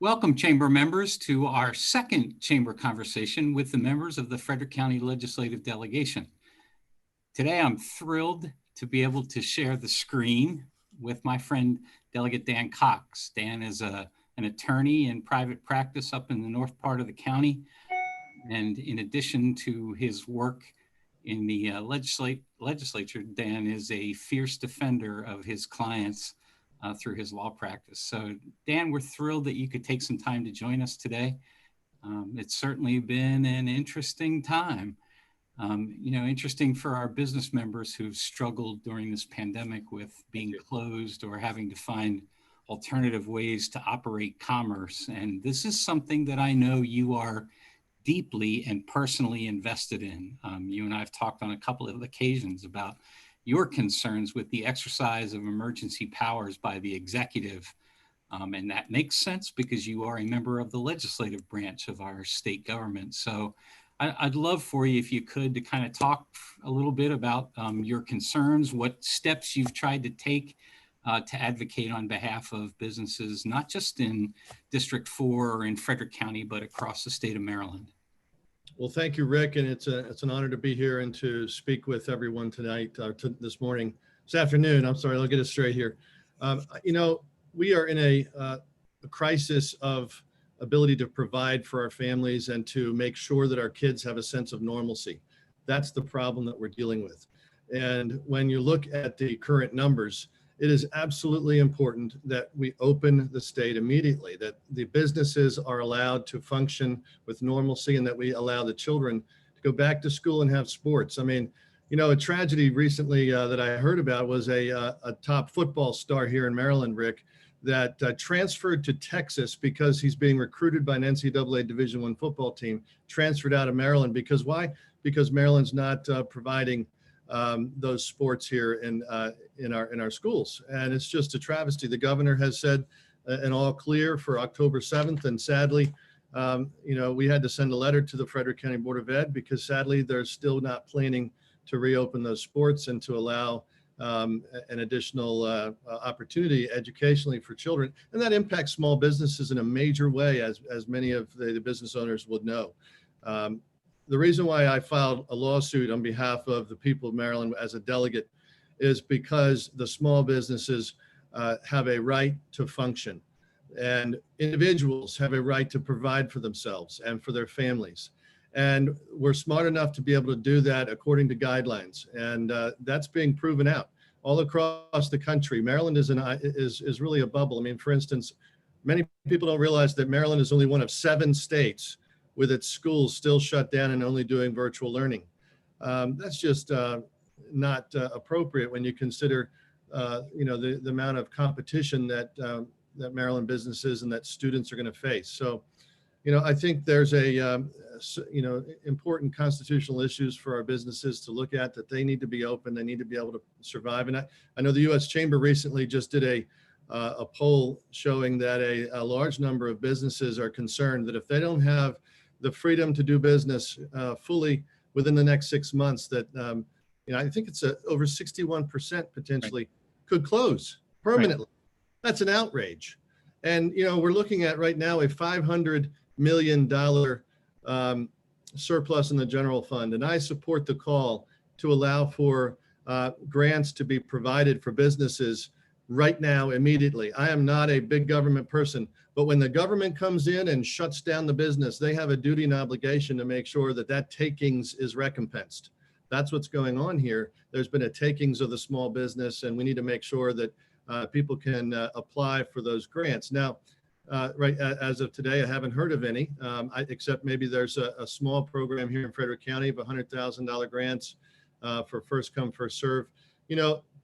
Welcome, Chamber members, to our second Chamber conversation with the members of the Frederick County Legislative Delegation. Today, I'm thrilled to be able to share the screen with my friend, Delegate Dan Cox. Dan is an attorney in private practice up in the north part of the county. And in addition to his work in the legislature, Dan is a fierce defender of his clients through his law practice. So Dan, we're thrilled that you could take some time to join us today. It's certainly been an interesting time. Interesting for our business members who've struggled during this pandemic with being closed or having to find alternative ways to operate commerce. And this is something that I know you are deeply and personally invested in. You and I have talked on a couple of occasions about your concerns with the exercise of emergency powers by the executive. And that makes sense because you are a member of the legislative branch of our state government. So I'd love for you, if you could, to kind of talk a little bit about your concerns, what steps you've tried to take to advocate on behalf of businesses, not just in District 4 or in Frederick County, but across the state of Maryland. Well, thank you, Rick, and it's an honor to be here and to speak with everyone tonight, this afternoon. I'm sorry, I'll get it straight here. We are in a crisis of ability to provide for our families and to make sure that our kids have a sense of normalcy. That's the problem that we're dealing with. And when you look at the current numbers, it is absolutely important that we open the state immediately, that the businesses are allowed to function with normalcy, and that we allow the children to go back to school and have sports. I mean, a tragedy recently that I heard about was a top football star here in Maryland, Rick, that transferred to Texas because he's being recruited by an NCAA Division I football team, transferred out of Maryland. Because why? Because Maryland's not providing those sports here in our schools, and it's just a travesty. The governor has said an all clear for October 7th, and sadly, we had to send a letter to the Frederick County Board of Ed because sadly they're still not planning to reopen those sports and to allow an additional opportunity educationally for children, and that impacts small businesses in a major way, as many of the business owners would know. The reason why I filed a lawsuit on behalf of the people of Maryland as a delegate is because the small businesses have a right to function, and individuals have a right to provide for themselves and for their families. And we're smart enough to be able to do that according to guidelines, and that's being proven out all across the country. Maryland is really a bubble. I mean, for instance, many people don't realize that Maryland is only one of 7 states with its schools still shut down and only doing virtual learning. That's just not appropriate when you consider, the amount of competition that Maryland businesses and that students are going to face. So, I think there's important constitutional issues for our businesses to look at, that they need to be open, they need to be able to survive. And I know the U.S. Chamber recently just did a poll showing that a large number of businesses are concerned that if they don't have the freedom to do business fully within the next 6 months, that I think it's over 61% potentially could close permanently. Right. That's an outrage. And we're looking at right now a $500 million surplus in the general fund, and I support the call to allow for grants to be provided for businesses right now, immediately. I am not a big government person, but when the government comes in and shuts down the business, they have a duty and obligation to make sure that that takings is recompensed. That's what's going on here. There's been a takings of the small business, and we need to make sure that people can apply for those grants. Now, as of today, I haven't heard of any, except maybe there's a small program here in Frederick County of $100,000 grants for first come, first serve.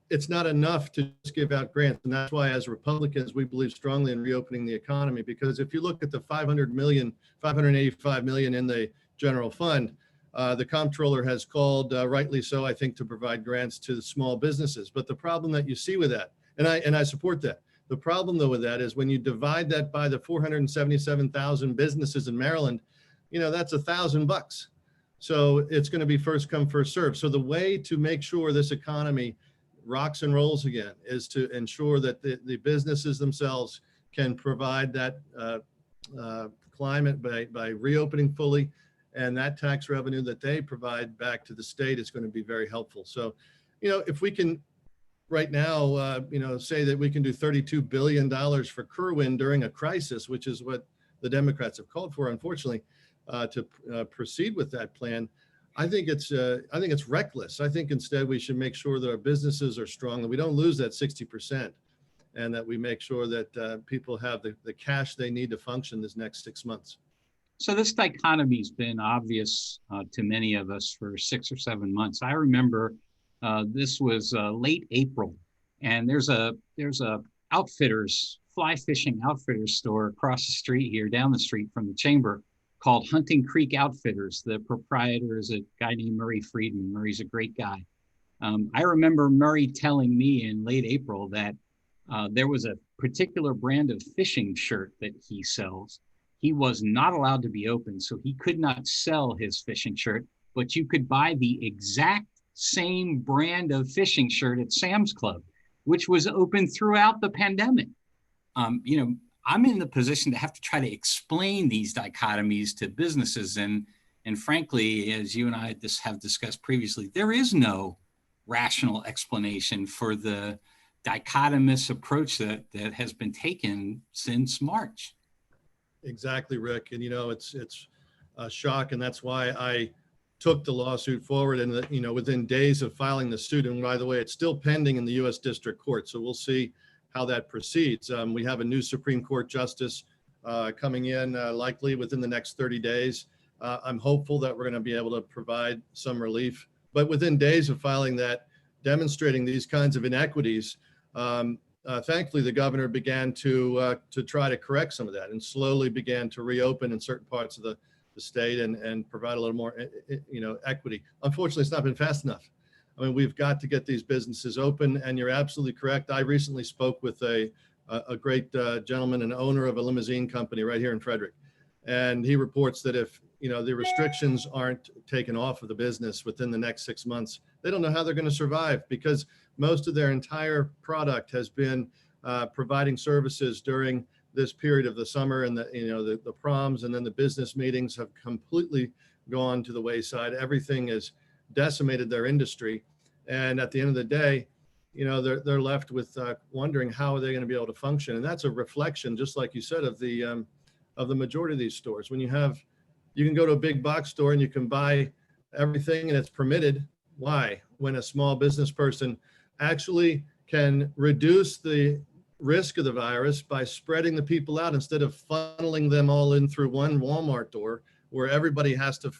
It's not enough to just give out grants. And that's why, as Republicans, we believe strongly in reopening the economy, because if you look at the $585 million in the general fund, the comptroller has called, rightly so, I think, to provide grants to the small businesses. But the problem that you see with that, and I support that, the problem though with that is when you divide that by the 477,000 businesses in Maryland, that's $1,000. So it's going to be first come, first serve. So the way to make sure this economy rocks and rolls again is to ensure that the businesses themselves can provide that climate by reopening fully, and that tax revenue that they provide back to the state is going to be very helpful. So, if we can right now, say that we can do $32 billion for Kerwin during a crisis, which is what the Democrats have called for, unfortunately, to proceed with that plan. I think it's reckless. I think instead we should make sure that our businesses are strong, that we don't lose that 60%, and that we make sure that people have the cash they need to function this next 6 months. So this dichotomy has been obvious to many of us for 6 or 7 months. I remember this was late April, and there's a outfitters, fly fishing outfitters store across the street here, down the street from the chamber, called Hunting Creek Outfitters. The proprietor is a guy named Murray Friedman. Murray's a great guy. I remember Murray telling me in late April that there was a particular brand of fishing shirt that he sells. He was not allowed to be open, so he could not sell his fishing shirt, but you could buy the exact same brand of fishing shirt at Sam's Club, which was open throughout the pandemic. I'm in the position to have to try to explain these dichotomies to businesses. And frankly, as you and I have discussed previously, there is no rational explanation for the dichotomous approach that has been taken since March. Exactly, Rick. And, it's a shock. And that's why I took the lawsuit forward, and, within days of filing the suit. And by the way, it's still pending in the U.S. District Court. So we'll see how that proceeds. We have a new Supreme Court justice coming in likely within the next 30 days. I'm hopeful that we're going to be able to provide some relief. But within days of filing that, demonstrating these kinds of inequities, thankfully, the governor began to try to correct some of that, and slowly began to reopen in certain parts of the state and provide a little more, equity. Unfortunately, it's not been fast enough. I mean, we've got to get these businesses open, and you're absolutely correct. I recently spoke with a great gentleman and owner of a limousine company right here in Frederick, and he reports that if the restrictions aren't taken off of the business within the next 6 months, they don't know how they're going to survive, because most of their entire product has been providing services during this period of the summer, and the proms and then the business meetings have completely gone to the wayside. Everything has decimated their industry, and at the end of the day, they're left with wondering how are they going to be able to function. And that's a reflection, just like you said, of the majority of these stores. When you can go to a big box store and you can buy everything and it's permitted. Why? When a small business person actually can reduce the risk of the virus by spreading the people out, instead of funneling them all in through one Walmart door, where everybody has to,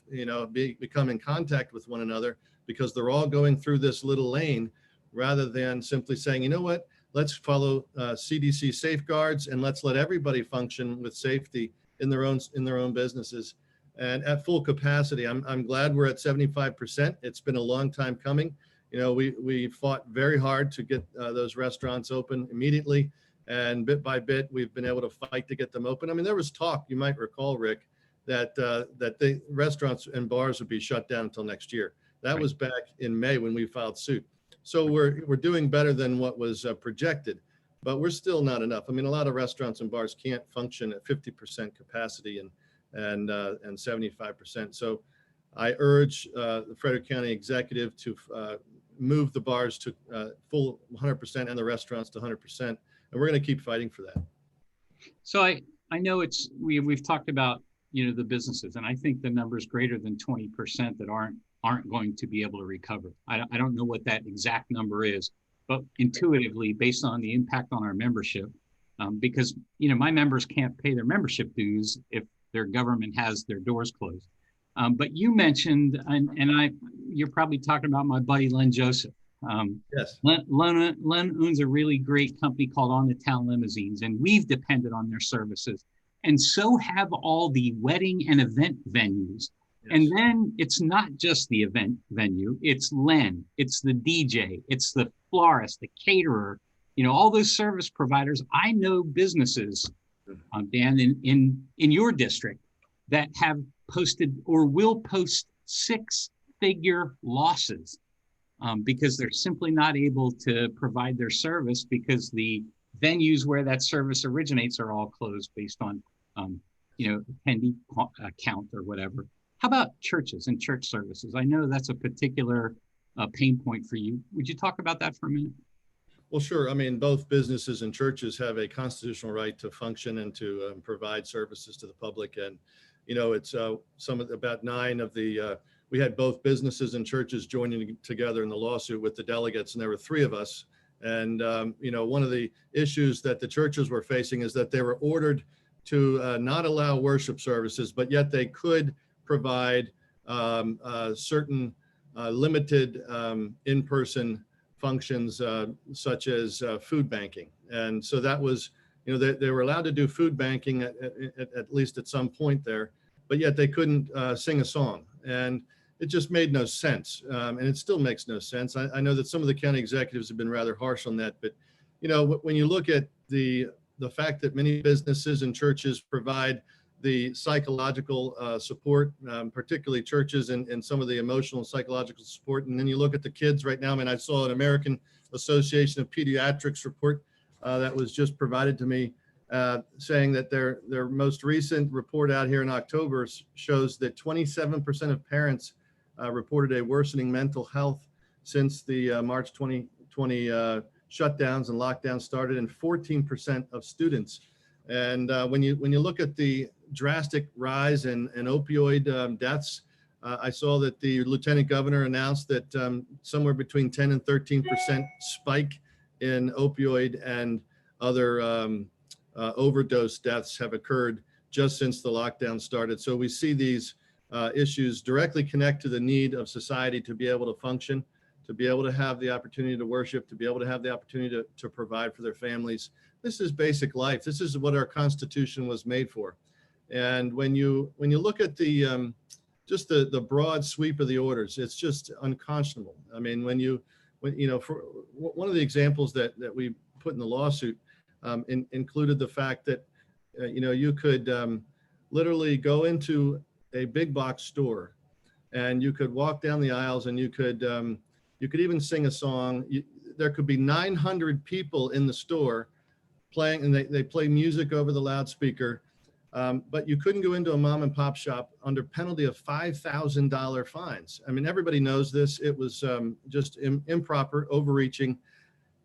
become in contact with one another because they're all going through this little lane, rather than simply saying, you know what, let's follow CDC safeguards, and let's let everybody function with safety in their own businesses and at full capacity. I'm glad we're at 75%. It's been a long time coming. We fought very hard to get those restaurants open immediately, and bit by bit, we've been able to fight to get them open. I mean, there was talk, you might recall, Rick, that the restaurants and bars would be shut down until next year. That was back in May when we filed suit. So we're doing better than what was projected, but we're still not enough. I mean, a lot of restaurants and bars can't function at 50% capacity and 75%. So I urge the Frederick County executive to move the bars to full 100% and the restaurants to 100%. And we're going to keep fighting for that. So I know we've talked about, the businesses, and I think the number is greater than 20% that aren't going to be able to recover. I don't know what that exact number is, but intuitively, based on the impact on our membership, because, my members can't pay their membership dues if their government has their doors closed. But you mentioned, and you're probably talking about my buddy, Len Joseph. Yes. Len owns a really great company called On the Town Limousines, and we've depended on their services. And so have all the wedding and event venues. Yes. And then it's not just the event venue, it's Len, it's the DJ, it's the florist, the caterer, all those service providers. I know businesses, Dan, in your district that have posted or will post 6-figure losses because they're simply not able to provide their service, because the venues where that service originates are all closed based on attendee count or whatever. How about churches and church services? I know that's a particular pain point for you. Would you talk about that for a minute? Well, sure. I mean, both businesses and churches have a constitutional right to function and to provide services to the public. And, it's about 9 of the, we had both businesses and churches joining together in the lawsuit with the delegates, and there were 3 of us. And, one of the issues that the churches were facing is that they were ordered to not allow worship services, but yet they could provide certain limited in-person functions such as food banking. And so that was, they were allowed to do food banking at least at some point there, but yet they couldn't sing a song. And it just made no sense. And it still makes no sense. I know that some of the county executives have been rather harsh on that, but when you look at the fact that many businesses and churches provide the psychological support, particularly churches and some of the emotional and psychological support. And then you look at the kids right now. I mean, I saw an American Association of Pediatrics report that was just provided to me saying that their most recent report out here in October shows that 27% of parents reported a worsening mental health since the March 2020 shutdowns and lockdowns started, and 14% of students. And when you look at the drastic rise in opioid deaths, I saw that the lieutenant governor announced that somewhere between 10 and 13% spike in opioid and other overdose deaths have occurred just since the lockdown started. So we see these issues directly connect to the need of society to be able to function, to be able to have the opportunity to worship, to be able to have the opportunity to provide for their families. This is basic life. This is what our Constitution was made for. And when you look at the just the broad sweep of the orders, it's just unconscionable. I mean, for one of the examples that we put in the lawsuit included the fact that you could literally go into a big box store and you could walk down the aisles and you could even sing a song. There could be 900 people in the store playing, and they play music over the loudspeaker, but you couldn't go into a mom and pop shop under penalty of $5,000 fines. I mean, everybody knows this. It was just improper, overreaching.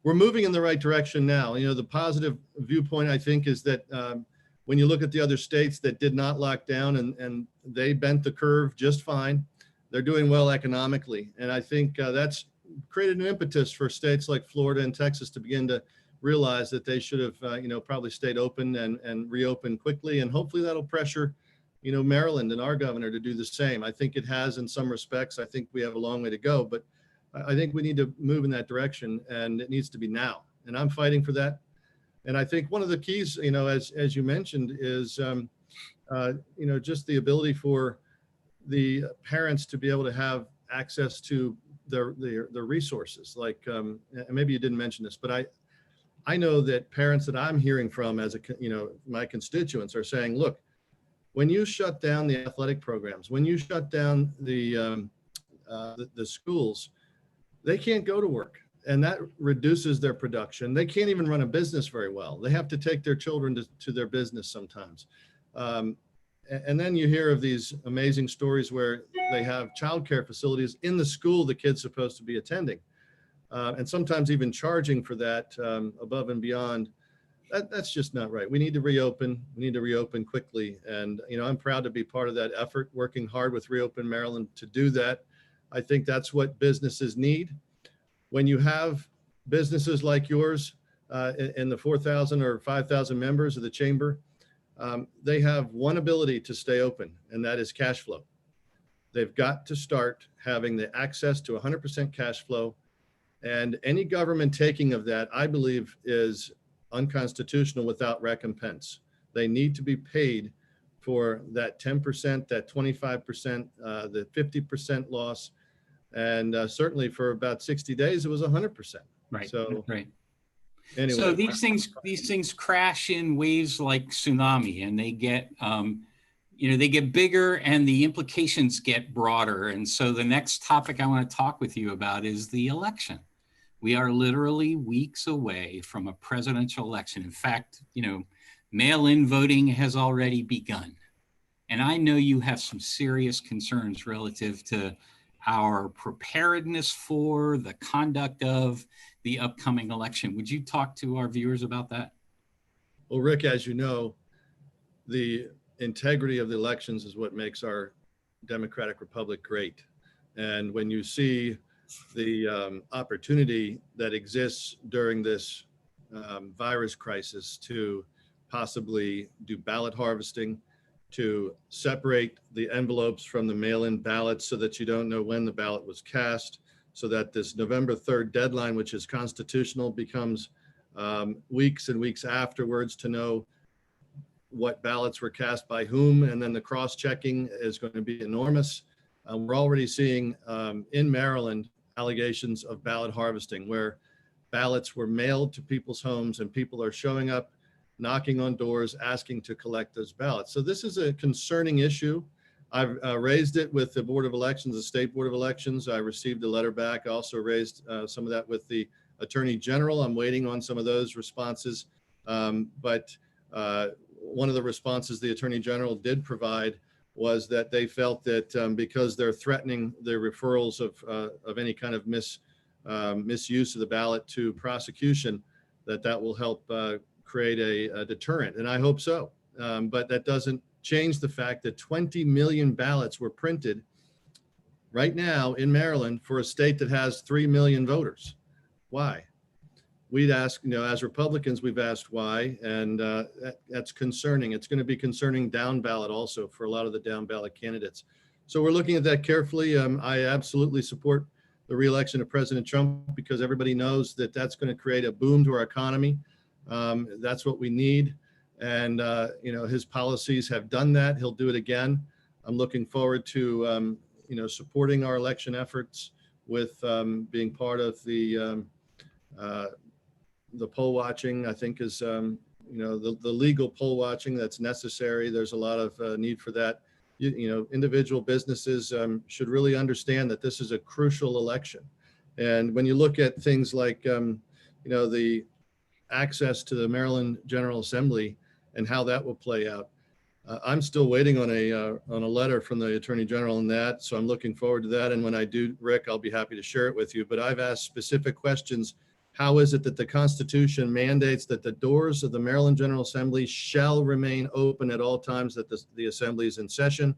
We're moving in the right direction now. The positive viewpoint, I think, is that when you look at the other states that did not lock down and they bent the curve just fine, they're doing well economically. And I think that's created an impetus for states like Florida and Texas to begin to realize that they should have, probably stayed open and reopened quickly. And hopefully that'll pressure, Maryland and our governor to do the same. I think it has in some respects. I think we have a long way to go, but I think we need to move in that direction, and it needs to be now. And I'm fighting for that. And I think one of the keys, as you mentioned, is, just the ability for the parents to be able to have access to the resources. Like, and maybe you didn't mention this, but I know that parents that I'm hearing from as my constituents are saying, look, when you shut down the athletic programs, when you shut down the schools, they can't go to work, and that reduces their production. They can't even run a business very well. They have to take their children to their business sometimes. And then you hear of these amazing stories where they have childcare facilities in the school the kid's supposed to be attending. And sometimes even charging for that above and beyond. That's just not right. We need to reopen. We need to reopen quickly. And, I'm proud to be part of that effort, working hard with Reopen Maryland to do that. I think that's what businesses need. When you have businesses like yours in the 4,000 or 5,000 members of the chamber, they have one ability to stay open, and that is cash flow. They've got to start having the access to 100% cash flow. And any government taking of that, I believe, is unconstitutional without recompense. They need to be paid for that 10%, that 25%, the 50% loss. And certainly for about 60 days, it was 100%. Right. So, right. Anyway. So these things crash in waves like tsunami, and they get, they get bigger and the implications get broader. And so the next topic I want to talk with you about is the election. We are literally weeks away from a presidential election. In fact, mail-in voting has already begun. And I know you have some serious concerns relative to our preparedness for the conduct of the upcoming election. Would you talk to our viewers about that? Well, Rick, as you know, the integrity of the elections is what makes our democratic republic great. And when you see the opportunity that exists during this virus crisis to possibly do ballot harvesting, to separate the envelopes from the mail-in ballots so that you don't know when the ballot was cast, so that this November 3rd deadline, which is constitutional, becomes weeks and weeks afterwards to know what ballots were cast by whom, and then the cross-checking is going to be enormous. We're already seeing in Maryland allegations of ballot harvesting where ballots were mailed to people's homes and people are showing up, knocking on doors, asking to collect those ballots. So this is a concerning issue. I've raised it with the Board of Elections, the State Board of Elections. I received a letter back. I also raised some of that with the Attorney General. I'm waiting on some of those responses. But one of the responses the Attorney General did provide was that they felt that because they're threatening the referrals of any kind of misuse of the ballot to prosecution, that will help create a deterrent. And I hope so. But that doesn't change the fact that 20 million ballots were printed right now in Maryland for a state that has 3 million voters. Why? We'd ask, as Republicans, we've asked why, and that's concerning. It's going to be concerning down ballot also for a lot of the down ballot candidates. So we're looking at that carefully. I absolutely support the reelection of President Trump because everybody knows that that's going to create a boom to our economy. That's what we need. And, his policies have done that. He'll do it again. I'm looking forward to, supporting our election efforts with being part of the poll watching. I think is, the legal poll watching that's necessary. There's a lot of need for that. Individual businesses should really understand that this is a crucial election. And when you look at things like, the access to the Maryland General Assembly and how that will play out, I'm still waiting on a letter from the Attorney General on that. So I'm looking forward to that. And when I do, Rick, I'll be happy to share it with you. But I've asked specific questions. How is it that the Constitution mandates that the doors of the Maryland General Assembly shall remain open at all times that the Assembly is in session?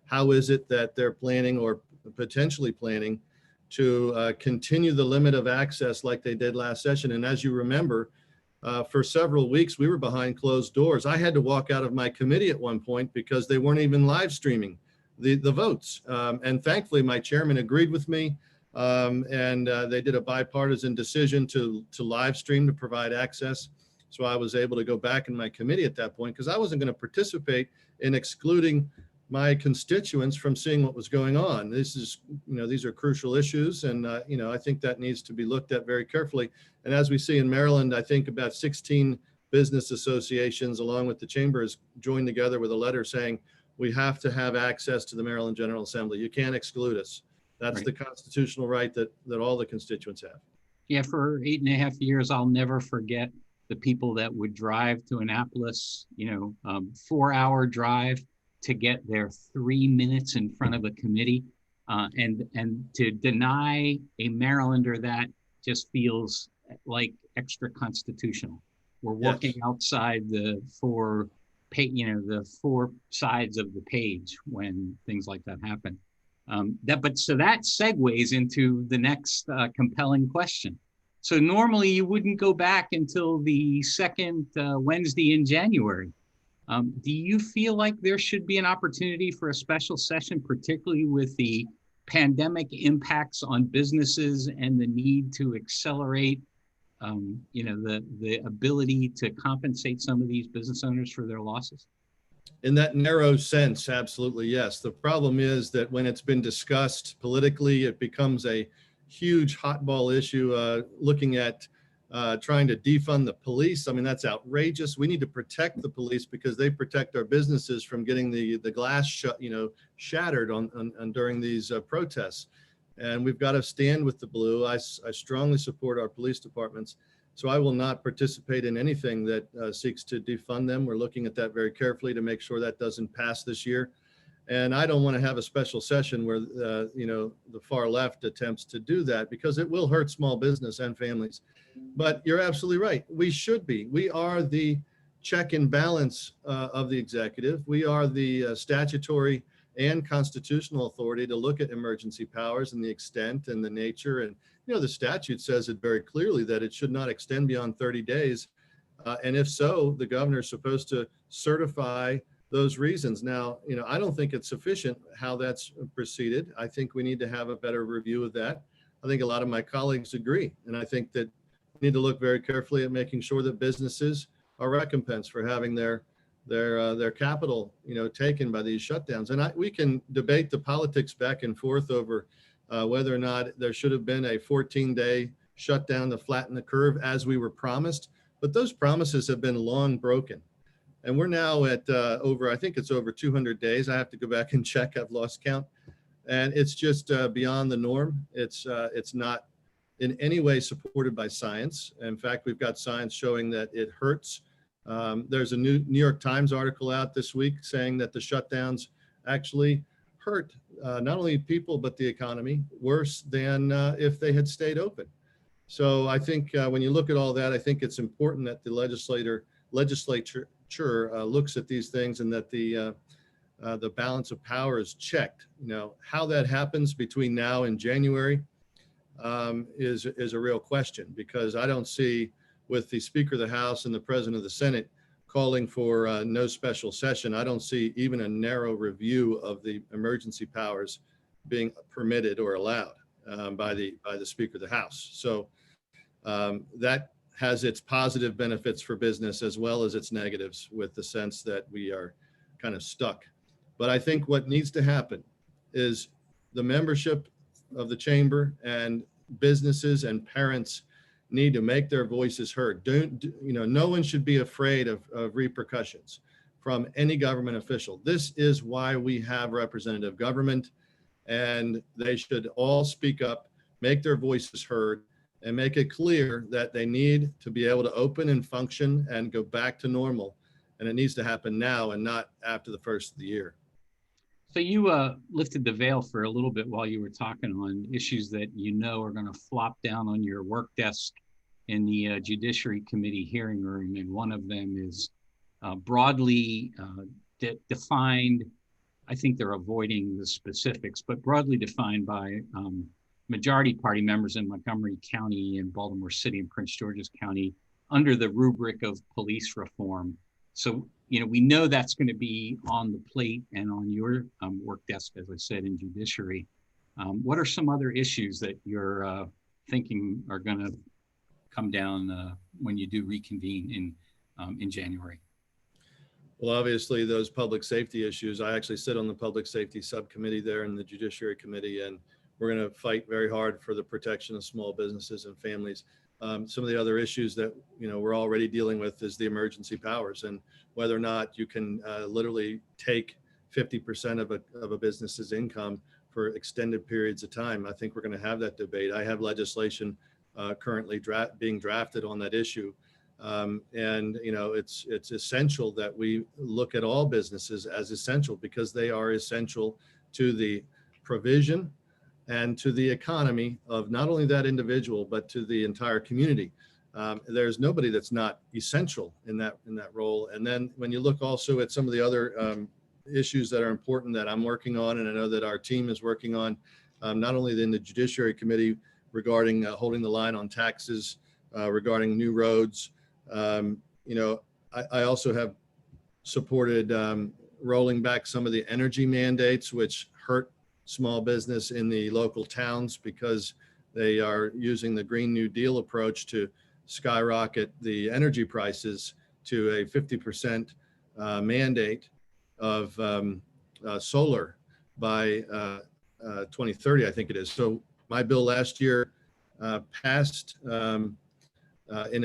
How is it that they're planning or potentially planning to continue the limit of access like they did last session? And as you remember, for several weeks, we were behind closed doors. I had to walk out of my committee at one point because they weren't even live streaming the votes. And thankfully, my chairman agreed with me. And they did a bipartisan decision to live stream to provide access. So I was able to go back in my committee at that point because I wasn't going to participate in excluding my constituents from seeing what was going on. These are crucial issues. And, I think that needs to be looked at very carefully. And as we see in Maryland, I think about 16 business associations along with the chambers joined together with a letter saying, we have to have access to the Maryland General Assembly. You can't exclude us. That's right. The constitutional right that all the constituents have. Yeah, for 8.5 years, I'll never forget the people that would drive to Annapolis, 4-hour drive to get there 3 minutes in front of a committee. And to deny a Marylander that just feels like extra constitutional. We're working outside the four sides of the page when things like that happen. So that segues into the next compelling question. So normally you wouldn't go back until the second Wednesday in January. Do you feel like there should be an opportunity for a special session, particularly with the pandemic impacts on businesses and the need to accelerate, the ability to compensate some of these business owners for their losses? In that narrow sense, absolutely, yes. The problem is that when it's been discussed politically, it becomes a huge hotball issue, looking at trying to defund the police. I mean, that's outrageous. We need to protect the police because they protect our businesses from getting the glass shattered on during these protests. And we've got to stand with the blue. I strongly support our police departments. So I will not participate in anything that seeks to defund them. We're looking at that very carefully to make sure that doesn't pass this year. And I don't want to have a special session where, the far left attempts to do that, because it will hurt small business and families. But you're absolutely right. We should be. We are the check and balance of the executive. We are the statutory and constitutional authority to look at emergency powers and the extent and the nature. And, the statute says it very clearly that it should not extend beyond 30 days. And if so, the governor is supposed to certify those reasons. Now, I don't think it's sufficient how that's proceeded. I think we need to have a better review of that. I think a lot of my colleagues agree. And I think that we need to look very carefully at making sure that businesses are recompensed for having their capital, taken by these shutdowns. And we can debate the politics back and forth over whether or not there should have been a 14-day shutdown to flatten the curve as we were promised. But those promises have been long broken. And we're now at I think it's over 200 days. I have to go back and check. I've lost count. And it's just beyond the norm. It's not in any way supported by science. In fact, we've got science showing that it hurts. There's a New York Times article out this week saying that the shutdowns actually hurt not only people, but the economy worse than if they had stayed open. So I think when you look at all that, I think it's important that the legislature looks at these things, and that the balance of power is checked. How that happens between now and January is a real question, because I don't see, with the Speaker of the House and the President of the Senate calling for no special session, I don't see even a narrow review of the emergency powers being permitted or allowed by the Speaker of the House. So that has its positive benefits for business as well as its negatives, with the sense that we are kind of stuck. But I think what needs to happen is the membership of the chamber and businesses and parents need to make their voices heard. No one should be afraid of repercussions from any government official. This is why we have representative government, and they should all speak up, make their voices heard, and make it clear that they need to be able to open and function and go back to normal. And it needs to happen now and not after the first of the year. So you lifted the veil for a little bit while you were talking on issues that are going to flop down on your work desk in the Judiciary Committee hearing room. And one of them is broadly defined. I think they're avoiding the specifics, but broadly defined by majority party members in Montgomery County and Baltimore City and Prince George's County under the rubric of police reform. So, we know that's going to be on the plate and on your work desk, as I said, in Judiciary. What are some other issues that you're thinking are going to come down when you do reconvene in January? Well, obviously, those public safety issues. I actually sit on the public safety subcommittee there in the Judiciary Committee, and we're going to fight very hard for the protection of small businesses and families. Some of the other issues that we're already dealing with is the emergency powers, and whether or not you can literally take 50% of a business's income for extended periods of time. I think we're going to have that debate. I have legislation currently being drafted on that issue. And it's essential that we look at all businesses as essential, because they are essential to the provision and to the economy of not only that individual, but to the entire community. There's nobody that's not essential in that role. And then when you look also at some of the other issues that are important that I'm working on, and I know that our team is working on, not only in the Judiciary Committee regarding holding the line on taxes, regarding new roads. I also have supported rolling back some of the energy mandates, which hurt small business in the local towns, because they are using the Green New Deal approach to skyrocket the energy prices to a 50% mandate of solar by 2030, I think it is. So my bill last year passed in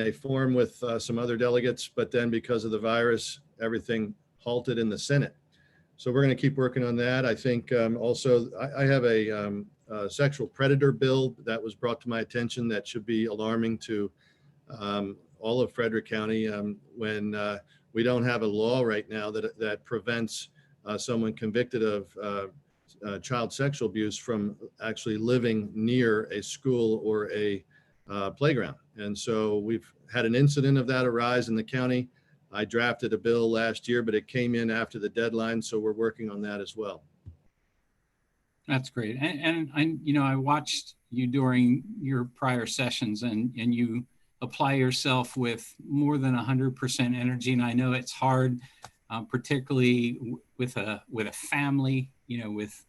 a form with some other delegates, but then because of the virus, everything halted in the Senate. So we're going to keep working on that. I think also I have a sexual predator bill that was brought to my attention that should be alarming to all of Frederick County when we don't have a law right now that prevents someone convicted of child sexual abuse from actually living near a school or a playground. And so we've had an incident of that arise in the county. I drafted a bill last year, but it came in after the deadline, so we're working on that as well. That's great. And I watched you during your prior sessions, and you apply yourself with more than 100% energy. And I know it's hard, particularly with a family, with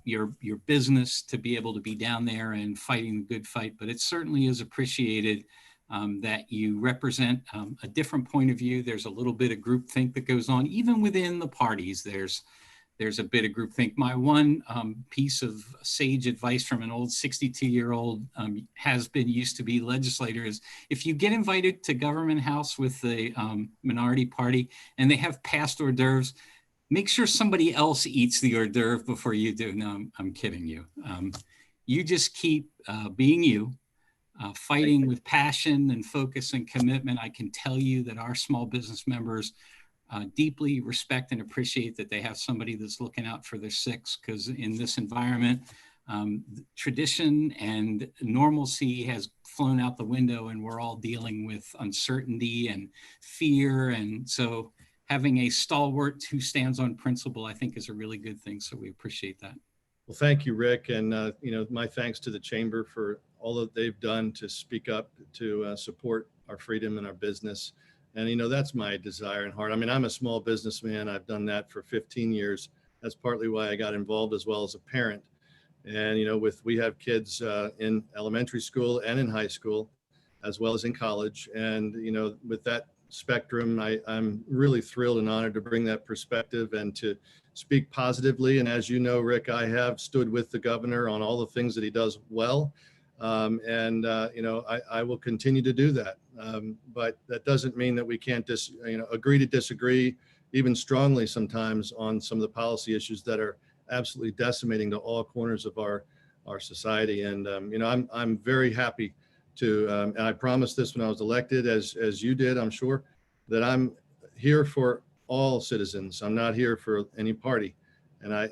your business, to be able to be down there and fighting the good fight. But it certainly is appreciated that you represent a different point of view. There's a little bit of groupthink that goes on, even within the parties. There's a bit of groupthink. My one piece of sage advice from an old 62-year-old used to be legislator is, if you get invited to Government House with the minority party and they have passed hors d'oeuvres, make sure somebody else eats the hors d'oeuvre before you do. No, I'm kidding you. You just keep being you, fighting with passion and focus and commitment. I can tell you that our small business members deeply respect and appreciate that they have somebody that's looking out for their six, because in this environment, tradition and normalcy has flown out the window, and we're all dealing with uncertainty and fear. And so having a stalwart who stands on principle, I think, is a really good thing. So we appreciate that. Well, thank you, Rick. And, my thanks to the Chamber for all that they've done to speak up, to support our freedom and our business. And, that's my desire and heart. I mean, I'm a small businessman. I've done that for 15 years. That's partly why I got involved, as well as a parent. And, we have kids in elementary school and in high school, as well as in college. And, with that spectrum, I'm really thrilled and honored to bring that perspective and to speak positively. And as you know, Rick, I have stood with the governor on all the things that he does well. I will continue to do that. But that doesn't mean that we can't agree to disagree, even strongly sometimes, on some of the policy issues that are absolutely decimating to all corners of our society. And, I'm very happy to, and I promised this when I was elected, as you did, I'm sure, that I'm here for all citizens. I'm not here for any party. And I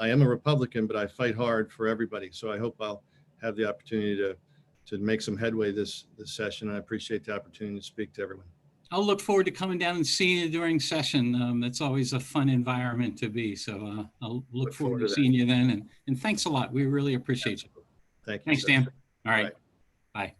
am a Republican, but I fight hard for everybody. So I hope I'll have the opportunity to make some headway this session. I appreciate the opportunity to speak to everyone. I'll look forward to coming down and seeing you during session. It's always a fun environment to be. So I'll look forward to seeing you then. And thanks a lot. We really appreciate you. Thank you. Thanks, sir. Dan. All right. Bye. Bye.